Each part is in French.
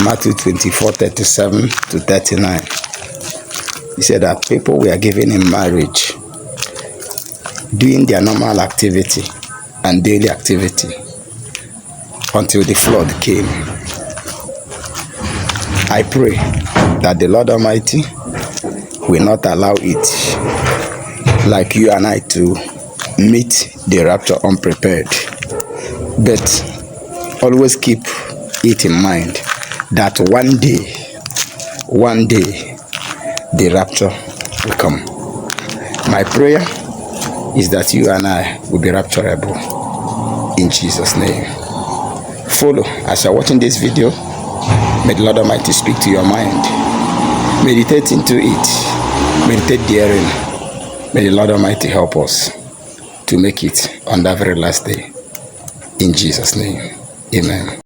Matthew 24:37 to 39. He said that people were given in marriage, doing their normal activity and daily activity until the flood came. I pray that the Lord Almighty will not allow it, like you and I, to meet the rapture unprepared. But always keep it in mind that one day, the rapture will come. My prayer is that you and I will be rapturable in Jesus' name. Follow as you're watching this video. May the Lord Almighty speak to your mind. Meditate into it. Meditate therein. May the Lord Almighty help us to make it on that very last day. In Jesus' name, amen.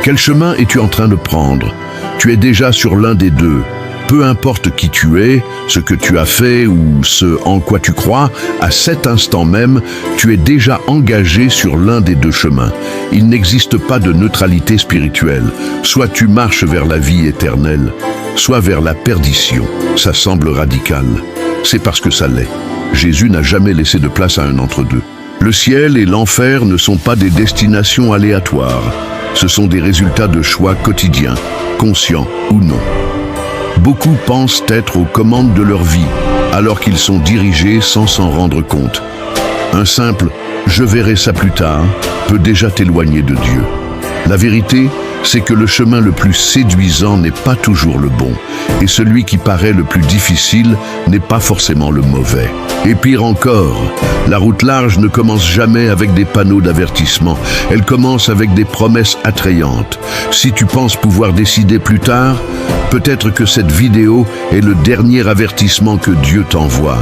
Quel chemin es-tu en train de prendre? Tu es déjà sur l'un des deux. Peu importe qui tu es, ce que tu as fait ou ce en quoi tu crois, à cet instant même, tu es déjà engagé sur l'un des deux chemins. Il n'existe pas de neutralité spirituelle. Soit tu marches vers la vie éternelle, soit vers la perdition. Ça semble radical. C'est parce que ça l'est. Jésus n'a jamais laissé de place à un entre-deux. Le ciel et l'enfer ne sont pas des destinations aléatoires. Ce sont des résultats de choix quotidiens, conscients ou non. Beaucoup pensent être aux commandes de leur vie, alors qu'ils sont dirigés sans s'en rendre compte. Un simple « je verrai ça plus tard » peut déjà t'éloigner de Dieu. La vérité, c'est que le chemin le plus séduisant n'est pas toujours le bon, et celui qui paraît le plus difficile n'est pas forcément le mauvais. Et pire encore, la route large ne commence jamais avec des panneaux d'avertissement, elle commence avec des promesses attrayantes. Si tu penses pouvoir décider plus tard, peut-être que cette vidéo est le dernier avertissement que Dieu t'envoie.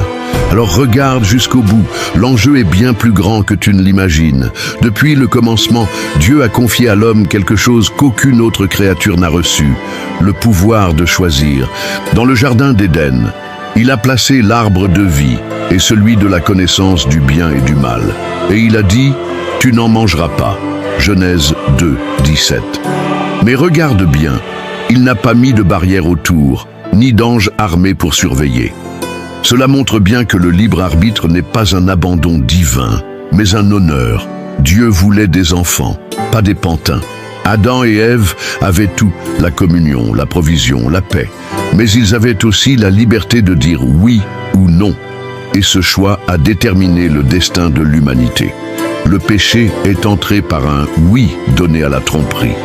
Alors regarde jusqu'au bout, l'enjeu est bien plus grand que tu ne l'imagines. Depuis le commencement, Dieu a confié à l'homme quelque chose qu'aucune autre créature n'a reçu, le pouvoir de choisir. Dans le jardin d'Éden, il a placé l'arbre de vie et celui de la connaissance du bien et du mal. Et il a dit, « Tu n'en mangeras pas » Genèse 2, 17. Mais regarde bien, il n'a pas mis de barrière autour, ni d'ange armé pour surveiller. Cela montre bien que le libre arbitre n'est pas un abandon divin, mais un honneur. Dieu voulait des enfants, pas des pantins. Adam et Ève avaient tout, la communion, la provision, la paix. Mais ils avaient aussi la liberté de dire oui ou non. Et ce choix a déterminé le destin de l'humanité. Le péché est entré par un oui donné à la tromperie.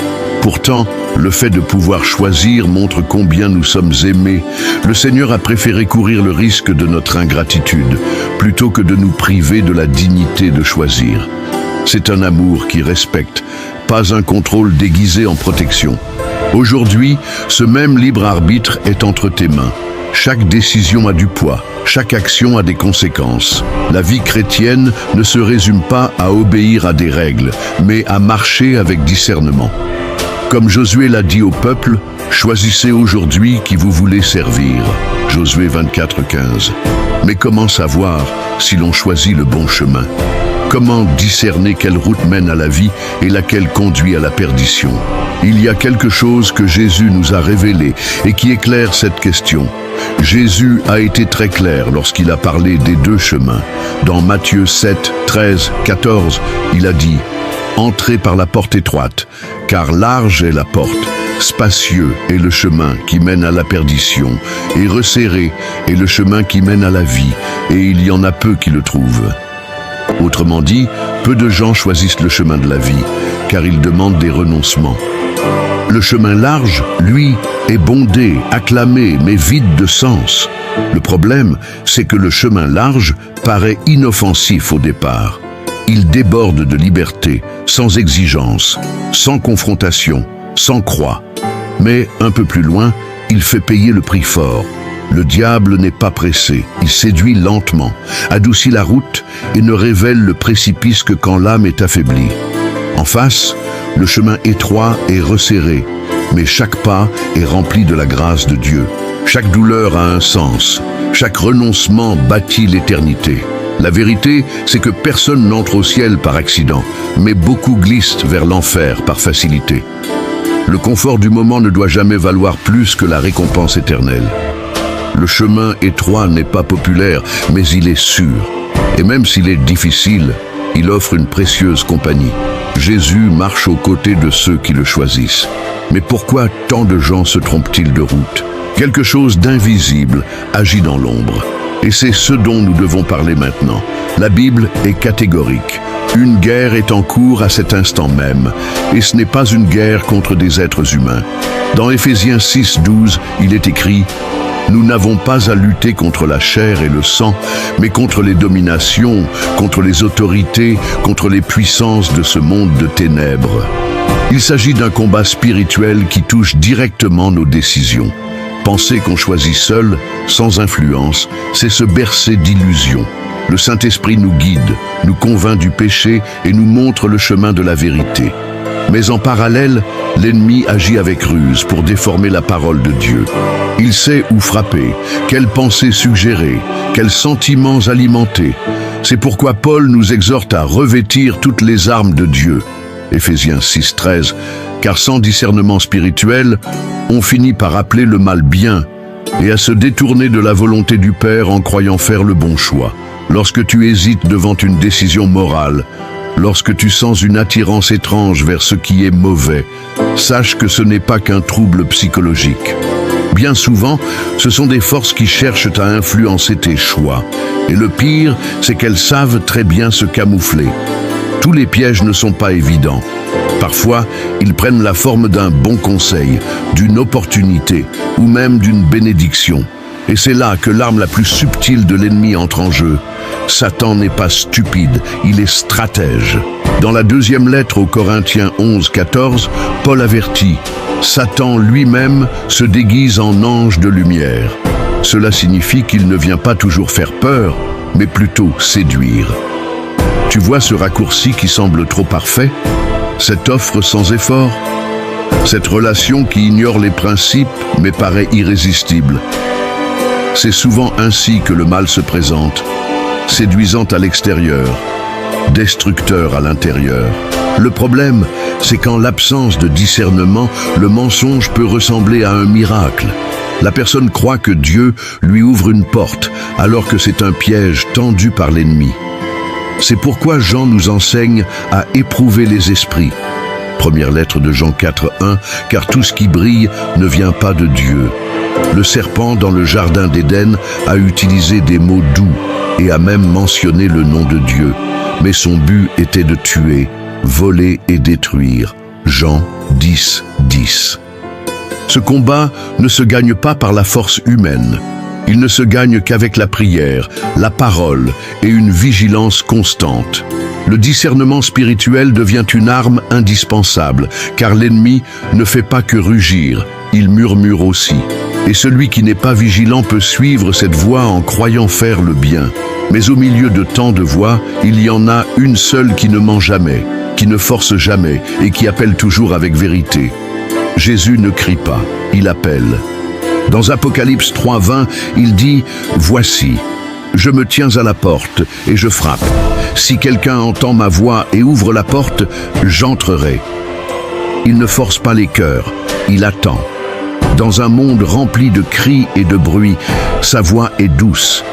Pourtant, le fait de pouvoir choisir montre combien nous sommes aimés. Le Seigneur a préféré courir le risque de notre ingratitude, plutôt que de nous priver de la dignité de choisir. C'est un amour qui respecte, pas un contrôle déguisé en protection. Aujourd'hui, ce même libre arbitre est entre tes mains. Chaque décision a du poids, chaque action a des conséquences. La vie chrétienne ne se résume pas à obéir à des règles, mais à marcher avec discernement. Comme Josué l'a dit au peuple, « Choisissez aujourd'hui qui vous voulez servir » Josué 24, 15. Mais comment savoir si l'on choisit le bon chemin? comment discerner quelle route mène à la vie et laquelle conduit à la perdition? Il y a quelque chose que Jésus nous a révélé et qui éclaire cette question. Jésus a été très clair lorsqu'il a parlé des deux chemins. Dans Matthieu 7, 13, 14, il a dit « Entrez par la porte étroite, car large est la porte, spacieux est le chemin qui mène à la perdition, et resserré est le chemin qui mène à la vie, et il y en a peu qui le trouvent. » Autrement dit, peu de gens choisissent le chemin de la vie, car il demande des renoncements. Le chemin large, lui, est bondé, acclamé, mais vide de sens. Le problème, c'est que le chemin large paraît inoffensif au départ. Il déborde de liberté, sans exigence, sans confrontation, sans croix. Mais, un peu plus loin, il fait payer le prix fort. Le diable n'est pas pressé, il séduit lentement, adoucit la route et ne révèle le précipice que quand l'âme est affaiblie. En face, le chemin étroit est resserré, mais chaque pas est rempli de la grâce de Dieu. Chaque douleur a un sens, chaque renoncement bâtit l'éternité. La vérité, c'est que personne n'entre au ciel par accident, mais beaucoup glissent vers l'enfer par facilité. Le confort du moment ne doit jamais valoir plus que la récompense éternelle. Le chemin étroit n'est pas populaire, mais il est sûr. Et même s'il est difficile, il offre une précieuse compagnie. Jésus marche aux côtés de ceux qui le choisissent. Mais pourquoi tant de gens se trompent-ils de route? Quelque chose d'invisible agit dans l'ombre. Et c'est ce dont nous devons parler maintenant. La Bible est catégorique. Une guerre est en cours à cet instant même. Et ce n'est pas une guerre contre des êtres humains. Dans Éphésiens 6, 12, il est écrit « Nous n'avons pas à lutter contre la chair et le sang, mais contre les dominations, contre les autorités, contre les puissances de ce monde de ténèbres. » Il s'agit d'un combat spirituel qui touche directement nos décisions. Penser qu'on choisit seul, sans influence, c'est se bercer d'illusions. Le Saint-Esprit nous guide, nous convainc du péché et nous montre le chemin de la vérité. Mais en parallèle, l'ennemi agit avec ruse pour déformer la parole de Dieu. Il sait où frapper, quelles pensées suggérer, quels sentiments alimenter. C'est pourquoi Paul nous exhorte à revêtir toutes les armes de Dieu. Éphésiens 6, 13. Car sans discernement spirituel, on finit par appeler le mal bien et à se détourner de la volonté du Père en croyant faire le bon choix. Lorsque tu hésites devant une décision morale, lorsque tu sens une attirance étrange vers ce qui est mauvais, sache que ce n'est pas qu'un trouble psychologique. Bien souvent, ce sont des forces qui cherchent à influencer tes choix. Et le pire, c'est qu'elles savent très bien se camoufler. Tous les pièges ne sont pas évidents. Parfois, ils prennent la forme d'un bon conseil, d'une opportunité ou même d'une bénédiction. Et c'est là que l'arme la plus subtile de l'ennemi entre en jeu. Satan n'est pas stupide, il est stratège. Dans la deuxième lettre aux Corinthiens 11, 14, Paul avertit « Satan lui-même se déguise en ange de lumière ». Cela signifie qu'il ne vient pas toujours faire peur, mais plutôt séduire. Tu vois ce raccourci qui semble trop parfait? Cette offre sans effort? Cette relation qui ignore les principes mais paraît irrésistible? C'est souvent ainsi que le mal se présente, séduisant à l'extérieur, destructeur à l'intérieur. Le problème, c'est qu'en l'absence de discernement, le mensonge peut ressembler à un miracle. La personne croit que Dieu lui ouvre une porte, alors que c'est un piège tendu par l'ennemi. C'est pourquoi Jean nous enseigne à éprouver les esprits. Première lettre de Jean 4, 1, car tout ce qui brille ne vient pas de Dieu. Le serpent dans le jardin d'Éden a utilisé des mots doux et a même mentionné le nom de Dieu. Mais son but était de tuer, voler et détruire. Jean 10, 10. Ce combat ne se gagne pas par la force humaine. Il ne se gagne qu'avec la prière, la parole et une vigilance constante. Le discernement spirituel devient une arme indispensable, car l'ennemi ne fait pas que rugir, il murmure aussi. Et celui qui n'est pas vigilant peut suivre cette voie en croyant faire le bien. Mais au milieu de tant de voix, il y en a une seule qui ne ment jamais, qui ne force jamais et qui appelle toujours avec vérité. Jésus ne crie pas, il appelle. Dans Apocalypse 3, 20, il dit « Voici, Je me tiens à la porte et je frappe. Si quelqu'un entend ma voix et ouvre la porte, j'entrerai. Il ne force pas les cœurs, il attend. Dans un monde rempli de cris et de bruit, sa voix est douce,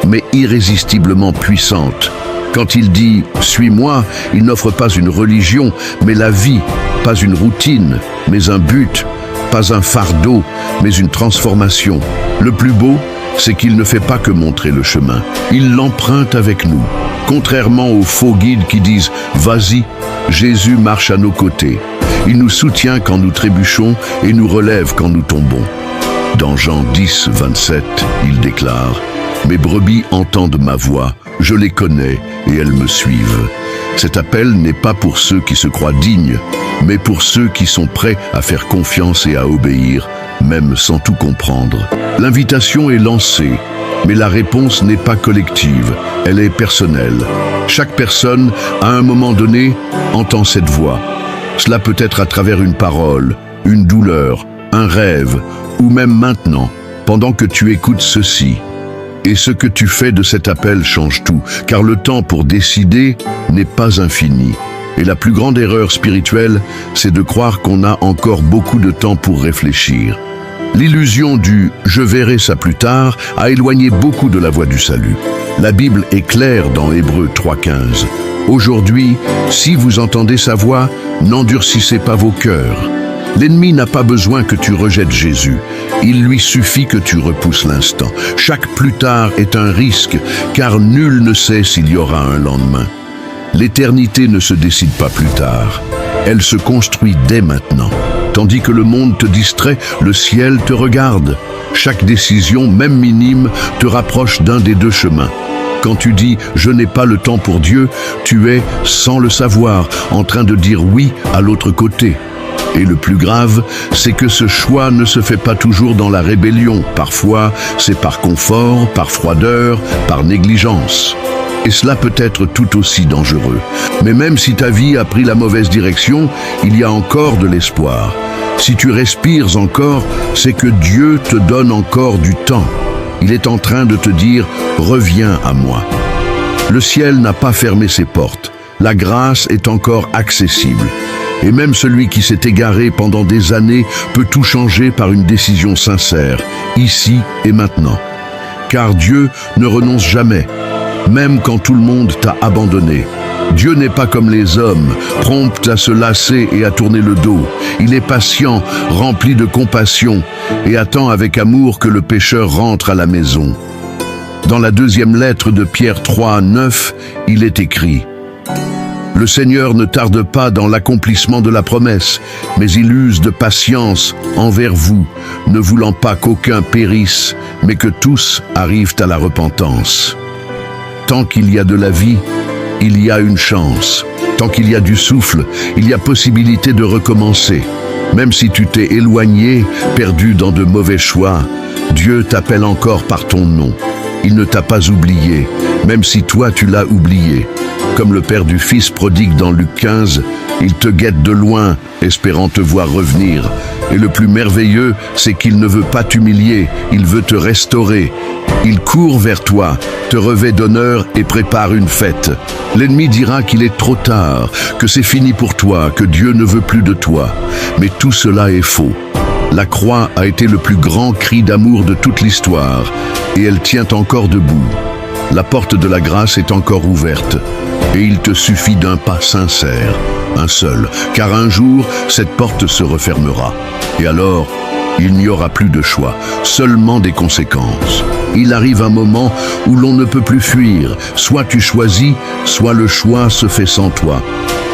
mais irrésistiblement puissante. Quand il dit « Suis-moi », il n'offre pas une religion, mais la vie, pas une routine, mais un but, pas un fardeau, mais une transformation. Le plus beau, c'est qu'il ne fait pas que montrer le chemin, il l'emprunte avec nous. Contrairement aux faux guides qui disent « Vas-y », Jésus marche à nos côtés. Il nous soutient quand nous trébuchons et nous relève quand nous tombons. Dans Jean 10, 27, il déclare « Mes brebis entendent ma voix, je les connais et elles me suivent. » Cet appel n'est pas pour ceux qui se croient dignes, mais pour ceux qui sont prêts à faire confiance et à obéir, même sans tout comprendre. L'invitation est lancée, mais la réponse n'est pas collective, elle est personnelle. Chaque personne, à un moment donné, entend cette voix. Cela peut être à travers une parole, une douleur, un rêve, ou même maintenant, pendant que tu écoutes ceci. Et ce que tu fais de cet appel change tout, car le temps pour décider n'est pas infini. Et la plus grande erreur spirituelle, c'est de croire qu'on a encore beaucoup de temps pour réfléchir. L'illusion du « je verrai ça plus tard » a éloigné beaucoup de la voie du salut. La Bible est claire dans Hébreux 3,15. Aujourd'hui, si vous entendez sa voix, n'endurcissez pas vos cœurs. L'ennemi n'a pas besoin que tu rejettes Jésus. Il lui suffit que tu repousses l'instant. Chaque plus tard est un risque, car nul ne sait s'il y aura un lendemain. L'éternité ne se décide pas plus tard. Elle se construit dès maintenant. Tandis que le monde te distrait, le ciel te regarde. Chaque décision, même minime, te rapproche d'un des deux chemins. Quand tu dis « je n'ai pas le temps pour Dieu », tu es, sans le savoir, en train de dire oui à l'autre côté. Et le plus grave, c'est que ce choix ne se fait pas toujours dans la rébellion. Parfois, c'est par confort, par froideur, par négligence. Et cela peut être tout aussi dangereux. Mais même si ta vie a pris la mauvaise direction, il y a encore de l'espoir. Si tu respires encore, c'est que Dieu te donne encore du temps. Il est en train de te dire « Reviens à moi ». Le ciel n'a pas fermé ses portes. La grâce est encore accessible. Et même celui qui s'est égaré pendant des années peut tout changer par une décision sincère, ici et maintenant. Car Dieu ne renonce jamais, même quand tout le monde t'a abandonné. Dieu n'est pas comme les hommes, prompt à se lasser et à tourner le dos. Il est patient, rempli de compassion, et attend avec amour que le pécheur rentre à la maison. Dans la deuxième lettre de Pierre 3, 9, il est écrit « Le Seigneur ne tarde pas dans l'accomplissement de la promesse, mais il use de patience envers vous, ne voulant pas qu'aucun périsse, mais que tous arrivent à la repentance. » Tant qu'il y a de la vie, il y a une chance. Tant qu'il y a du souffle, il y a possibilité de recommencer. Même si tu t'es éloigné, perdu dans de mauvais choix, Dieu t'appelle encore par ton nom. Il ne t'a pas oublié, même si toi tu l'as oublié. Comme le père du fils prodigue dans Luc 15, il te guette de loin, espérant te voir revenir. Et le plus merveilleux, c'est qu'il ne veut pas t'humilier, il veut te restaurer. Il court vers toi, te revêt d'honneur et prépare une fête. L'ennemi dira qu'il est trop tard, que c'est fini pour toi, que Dieu ne veut plus de toi. Mais tout cela est faux. La croix a été le plus grand cri d'amour de toute l'histoire, et elle tient encore debout. La porte de la grâce est encore ouverte, et il te suffit d'un pas sincère, un seul, car un jour, cette porte se refermera. Et alors, il n'y aura plus de choix, seulement des conséquences. Il arrive un moment où l'on ne peut plus fuir. Soit tu choisis, soit le choix se fait sans toi.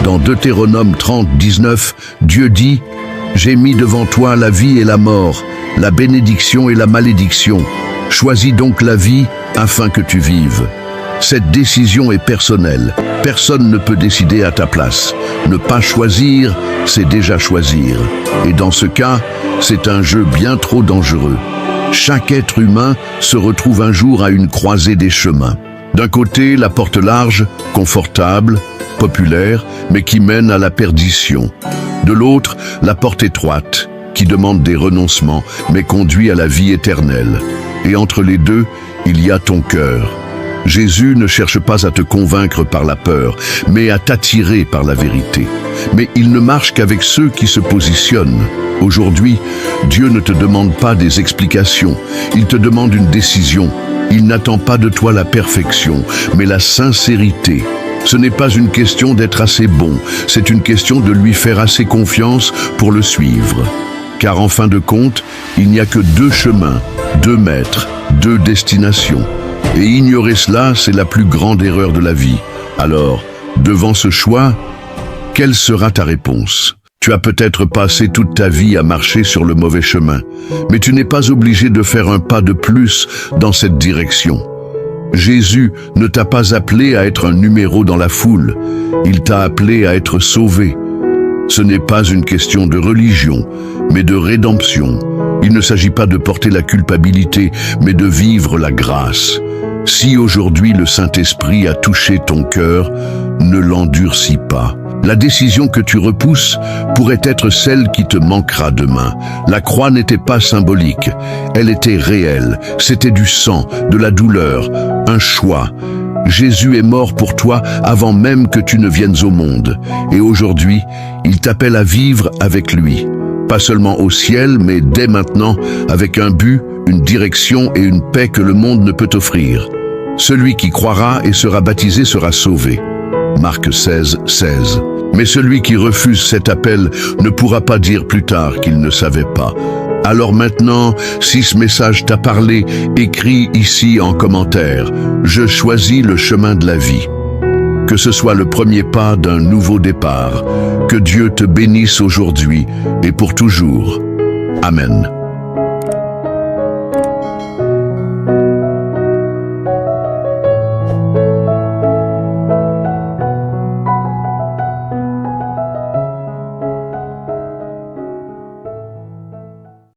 Dans Deutéronome 30, 19, Dieu dit « J'ai mis devant toi la vie et la mort, la bénédiction et la malédiction. Choisis donc la vie afin que tu vives. » Cette décision est personnelle. Personne ne peut décider à ta place. Ne pas choisir, c'est déjà choisir. Et dans ce cas, c'est un jeu bien trop dangereux. Chaque être humain se retrouve un jour à une croisée des chemins. D'un côté, la porte large, confortable, populaire, mais qui mène à la perdition. De l'autre, la porte étroite, qui demande des renoncements, mais conduit à la vie éternelle. Et entre les deux, il y a ton cœur. Jésus ne cherche pas à te convaincre par la peur, mais à t'attirer par la vérité. Mais il ne marche qu'avec ceux qui se positionnent. Aujourd'hui, Dieu ne te demande pas des explications, il te demande une décision. Il n'attend pas de toi la perfection, mais la sincérité. Ce n'est pas une question d'être assez bon, c'est une question de lui faire assez confiance pour le suivre. Car en fin de compte, il n'y a que 2 chemins, 2 maîtres, 2 destinations. Et ignorer cela, c'est la plus grande erreur de la vie. Alors, devant ce choix, quelle sera ta réponse ? Tu as peut-être passé toute ta vie à marcher sur le mauvais chemin, mais tu n'es pas obligé de faire un pas de plus dans cette direction. Jésus ne t'a pas appelé à être un numéro dans la foule, il t'a appelé à être sauvé. Ce n'est pas une question de religion, mais de rédemption. Il ne s'agit pas de porter la culpabilité, mais de vivre la grâce. Si aujourd'hui le Saint-Esprit a touché ton cœur, ne l'endurcis pas. La décision que tu repousses pourrait être celle qui te manquera demain. La croix n'était pas symbolique, elle était réelle. C'était du sang, de la douleur, un choix. Jésus est mort pour toi avant même que tu ne viennes au monde. Et aujourd'hui, il t'appelle à vivre avec lui. Pas seulement au ciel, mais dès maintenant, avec un but, une direction et une paix que le monde ne peut offrir. Celui qui croira et sera baptisé sera sauvé. Marc 16, 16. Mais celui qui refuse cet appel ne pourra pas dire plus tard qu'il ne savait pas. Alors maintenant, si ce message t'a parlé, écris ici en commentaire « Je choisis le chemin de la vie ». Que ce soit le premier pas d'un nouveau départ. Que Dieu te bénisse aujourd'hui et pour toujours. Amen.